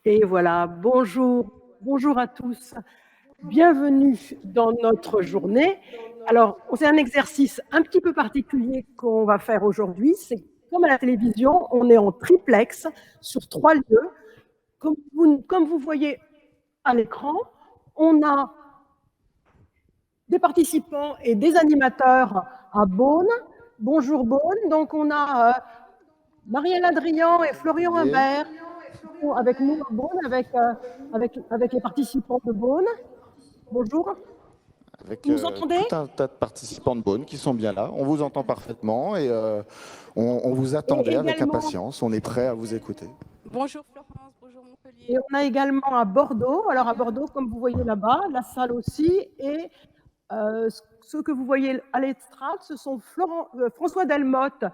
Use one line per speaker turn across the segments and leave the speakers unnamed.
Et voilà, bonjour à tous. Bienvenue dans notre journée. Alors, c'est un exercice un petit peu particulier qu'on va faire aujourd'hui. C'est comme à la télévision, on est en triplex sur 3 lieux. Comme vous voyez à l'écran, on a des participants et des animateurs à Beaune. Bonjour Beaune. Donc, on a Marielle Adrian et Florian
Bien.
Imbert avec nous à Beaune, avec les participants de Beaune. Bonjour,
Avec
vous nous entendez?
tout un tas de participants de Beaune qui sont bien là. On vous entend parfaitement et on vous
Et
attendait avec
également,
impatience. On est prêt à vous écouter.
Bonjour Florence, bonjour
et
Montpellier.
on a également à Bordeaux. Alors à Bordeaux, comme vous voyez là-bas, la salle aussi. Et ceux que vous voyez à l'estrade, ce sont François Delmotte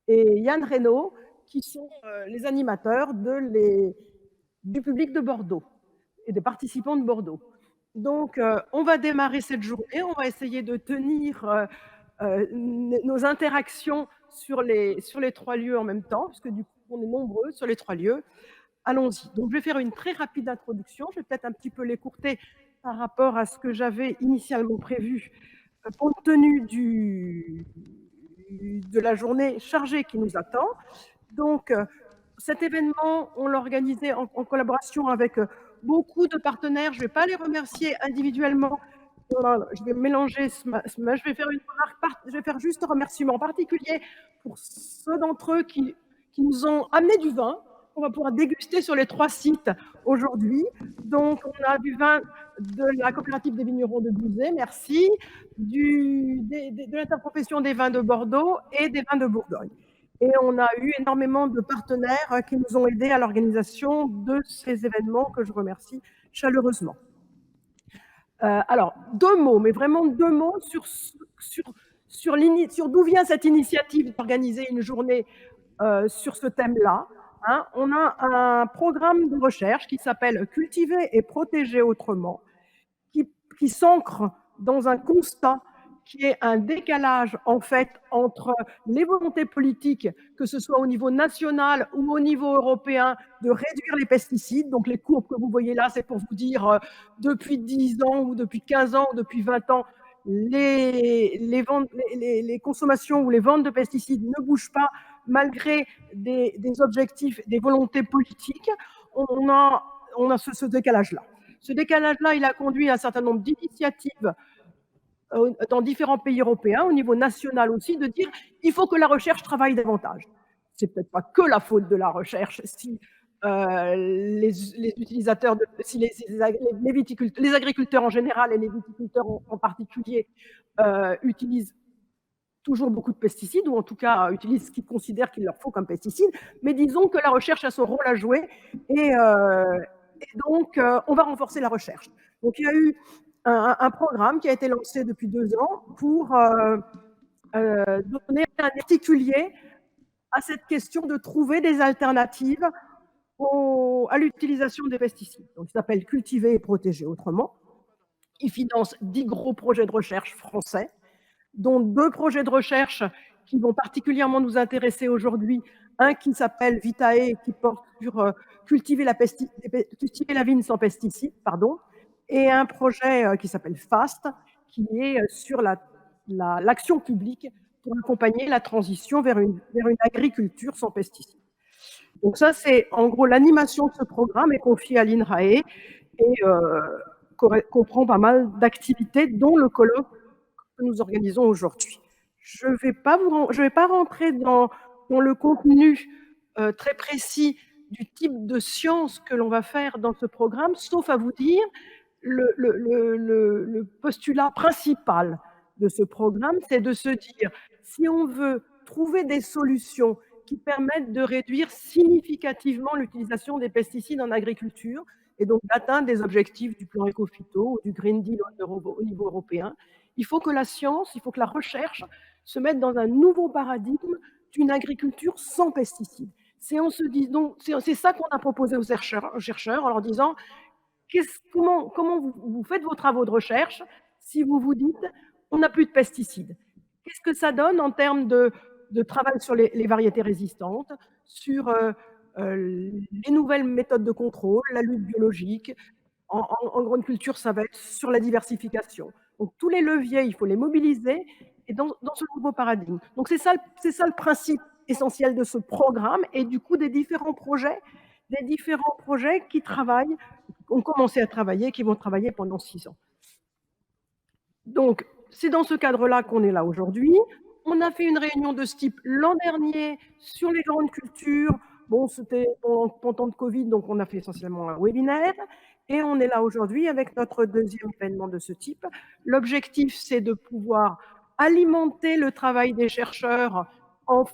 et Yann Reynaud, qui sont les animateurs du public de Bordeaux et des participants de Bordeaux. Donc, on va démarrer cette journée. On va essayer de tenir nos interactions sur les 3 lieux en même temps, puisque du coup, on est nombreux sur les 3 lieux. Allons-y. Donc, je vais faire une très rapide introduction. Je vais peut-être un petit peu l'écourter par rapport à ce que j'avais initialement prévu, compte tenu de la journée chargée qui nous attend. Donc, cet événement, on l'a organisé en collaboration avec beaucoup de partenaires. Je ne vais pas les remercier individuellement. Je vais mélanger, je vais faire je vais faire juste un remerciement particulier pour ceux d'entre eux qui nous ont amené du vin qu'on va pouvoir déguster sur les 3 sites aujourd'hui. Donc, on a du vin de la coopérative des vignerons de Bouzet, merci, de l'interprofession des vins de Bordeaux et des vins de Bourgogne. Et on a eu énormément de partenaires qui nous ont aidés à l'organisation de ces événements que je remercie chaleureusement. Alors, 2 mots, mais vraiment 2 mots sur d'où vient cette initiative d'organiser une journée sur ce thème-là. Hein. On a un programme de recherche qui s'appelle Cultiver et protéger autrement, qui s'ancre dans un constat qui est un décalage en fait entre les volontés politiques, que ce soit au niveau national ou au niveau européen, de réduire les pesticides. Donc les courbes que vous voyez là, c'est pour vous dire depuis 10 ans ou depuis 15 ans ou depuis 20 ans, les consommations ou les ventes de pesticides ne bougent pas malgré des objectifs, des volontés politiques. On a ce décalage-là. Ce décalage-là, il a conduit à un certain nombre d'initiatives dans différents pays européens, au niveau national aussi, de dire il faut que la recherche travaille davantage. C'est peut-être pas que la faute de la recherche si les utilisateurs, si les agriculteurs en général et les viticulteurs en particulier utilisent toujours beaucoup de pesticides, ou en tout cas utilisent ce qu'ils considèrent qu'il leur faut comme pesticides, mais disons que la recherche a son rôle à jouer, et donc on va renforcer la recherche. Donc il y a eu un programme qui a été lancé depuis 2 ans pour donner un particulier à cette question de trouver des alternatives à l'utilisation des pesticides. Donc, il s'appelle Cultiver et protéger autrement. Il finance 10 gros projets de recherche français, dont 2 projets de recherche qui vont particulièrement nous intéresser aujourd'hui. Un qui s'appelle Vitae, qui porte sur cultiver la vigne sans pesticides, pardon, et un projet qui s'appelle FAST, qui est sur l'action publique pour accompagner la transition vers une agriculture sans pesticides. Donc ça, c'est en gros l'animation de ce programme est confiée à l'INRAE et comprend pas mal d'activités, dont le colloque que nous organisons aujourd'hui. Je ne vais pas rentrer dans le contenu très précis du type de science que l'on va faire dans ce programme, sauf à vous dire le postulat principal de ce programme, c'est de se dire, si on veut trouver des solutions qui permettent de réduire significativement l'utilisation des pesticides en agriculture, et donc d'atteindre des objectifs du plan Éco-Phyto ou du Green Deal au niveau européen, il faut que la science, il faut que la recherche se mette dans un nouveau paradigme d'une agriculture sans pesticides. C'est ça qu'on a proposé aux chercheurs en leur disant comment vous faites vos travaux de recherche si vous vous dites on n'a plus de pesticides. Qu'est-ce que ça donne en termes de travail sur les variétés résistantes, sur les nouvelles méthodes de contrôle, la lutte biologique. En grande culture, ça va être sur la diversification. Donc tous les leviers, il faut les mobiliser et dans ce nouveau paradigme. Donc c'est ça le principe essentiel de ce programme et du coup des différents projets qui travaillent, ont commencé à travailler, qui vont travailler pendant 6 ans. Donc, c'est dans ce cadre-là qu'on est là aujourd'hui. On a fait une réunion de ce type l'an dernier sur les grandes cultures. Bon, c'était pendant temps de Covid, donc on a fait essentiellement un webinaire. Et on est là aujourd'hui avec notre deuxième événement de ce type. L'objectif, c'est de pouvoir alimenter le travail des chercheurs en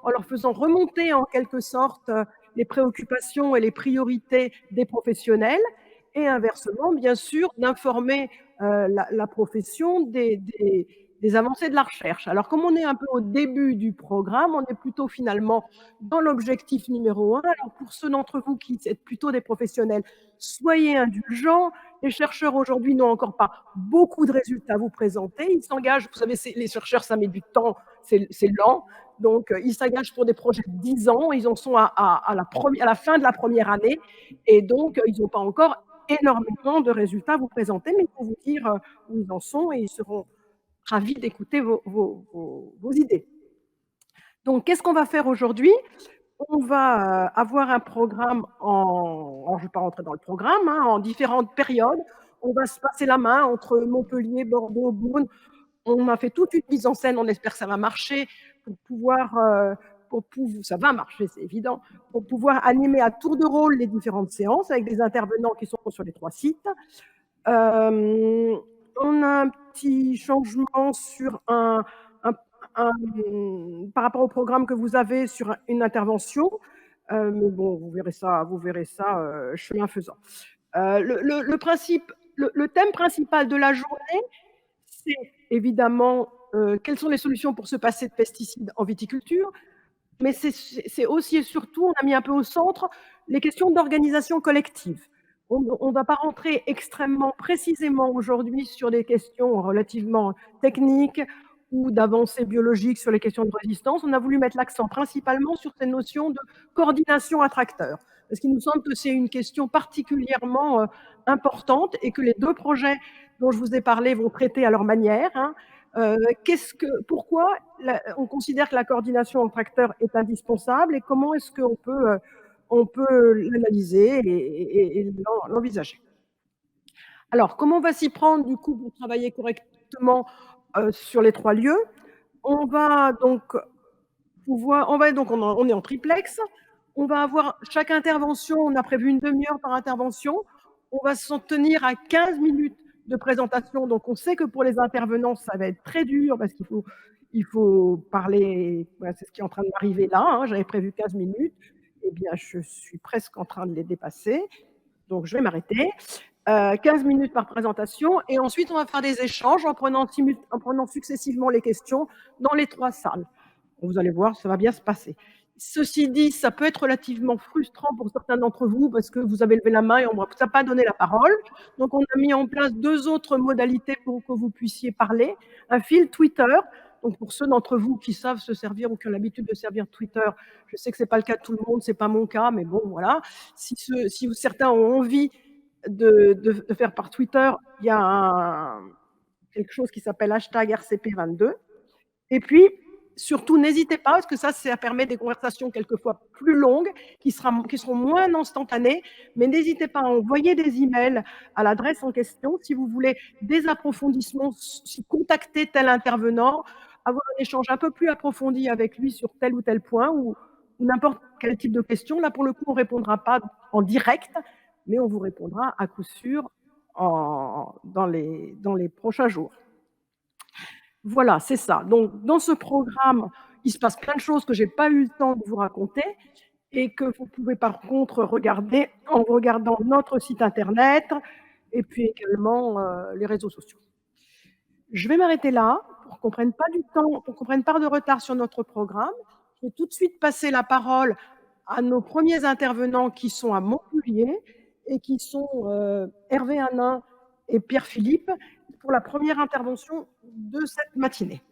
leur faisant remonter en quelque sorte les préoccupations et les priorités des professionnels. Et inversement, bien sûr, d'informer la profession des avancées de la recherche. Alors, comme on est un peu au début du programme, on est plutôt finalement dans l'objectif numéro 1. Alors, pour ceux d'entre vous qui êtes plutôt des professionnels, soyez indulgents. Les chercheurs aujourd'hui n'ont encore pas beaucoup de résultats à vous présenter. Ils s'engagent, vous savez, les chercheurs, ça met du temps, c'est lent. Donc, ils s'engagent pour des projets de 10 ans. Ils en sont à la fin de la première année. Et donc, ils n'ont pas encore énormément de résultats à vous présenter, mais ils vont vous dire où ils en sont et ils seront ravis d'écouter vos idées. Donc, qu'est-ce qu'on va faire aujourd'hui? On va avoir un programme je ne vais pas rentrer dans le programme, hein, en différentes périodes. On va se passer la main entre Montpellier, Bordeaux, Beaune. On a fait toute une mise en scène, on espère que ça va marcher, ça va marcher, c'est évident, pour pouvoir animer à tour de rôle les différentes séances avec des intervenants qui sont sur les 3 sites. On a un petit changement par rapport au programme que vous avez sur une intervention, mais bon, vous verrez ça chemin faisant. Le thème principal de la journée, c'est évidemment quelles sont les solutions pour se passer de pesticides en viticulture, mais c'est aussi et surtout, on a mis un peu au centre les questions d'organisation collective. On ne va pas rentrer extrêmement précisément aujourd'hui sur des questions relativement techniques ou d'avancées biologiques sur les questions de résistance. On a voulu mettre l'accent principalement sur ces notions de coordination intra-acteurs, parce qu'il nous semble que c'est une question particulièrement importante et que les 2 projets dont je vous ai parlé vont traiter à leur manière, hein. Pourquoi on considère que la coordination entre acteurs est indispensable et comment est-ce qu'on peut l'analyser et l'envisager? Alors, comment on va s'y prendre du coup pour travailler correctement sur les 3 lieux? On est en triplex. On va avoir chaque intervention, on a prévu une demi-heure par intervention. On va s'en tenir à 15 minutes de présentation. Donc, on sait que pour les intervenants, ça va être très dur parce qu'il faut parler. Voilà, c'est ce qui est en train de m'arriver là, hein. J'avais prévu 15 minutes. Eh bien, je suis presque en train de les dépasser. Donc, je vais m'arrêter. 15 minutes par présentation. Et ensuite, on va faire des échanges en prenant successivement les questions dans les 3 salles. Vous allez voir, ça va bien se passer. Ceci dit, ça peut être relativement frustrant pour certains d'entre vous parce que vous avez levé la main et on ne vous a pas donné la parole. Donc, on a mis en place 2 autres modalités pour que vous puissiez parler. Un fil Twitter. Donc, pour ceux d'entre vous qui savent se servir ou qui ont l'habitude de servir Twitter, je sais que ce n'est pas le cas de tout le monde, ce n'est pas mon cas, mais bon, voilà. Si certains ont envie de faire par Twitter, il y a quelque chose qui s'appelle #RCP22. Et puis, surtout, n'hésitez pas, parce que ça permet des conversations quelquefois plus longues, qui seront moins instantanées, mais n'hésitez pas à envoyer des emails à l'adresse en question si vous voulez des approfondissements, si contacter tel intervenant, avoir un échange un peu plus approfondi avec lui sur tel ou tel point, ou n'importe quel type de question. Là, pour le coup, on ne répondra pas en direct, mais on vous répondra à coup sûr dans les prochains jours. Voilà, c'est ça. Donc, dans ce programme, il se passe plein de choses que je n'ai pas eu le temps de vous raconter et que vous pouvez par contre regarder en regardant notre site internet et puis également les réseaux sociaux. Je vais m'arrêter là pour qu'on ne prenne pas de retard sur notre programme. Je vais tout de suite passer la parole à nos premiers intervenants qui sont à Montpellier et qui sont Hervé Hanin et Pierre Philippe pour la première intervention de cette matinée.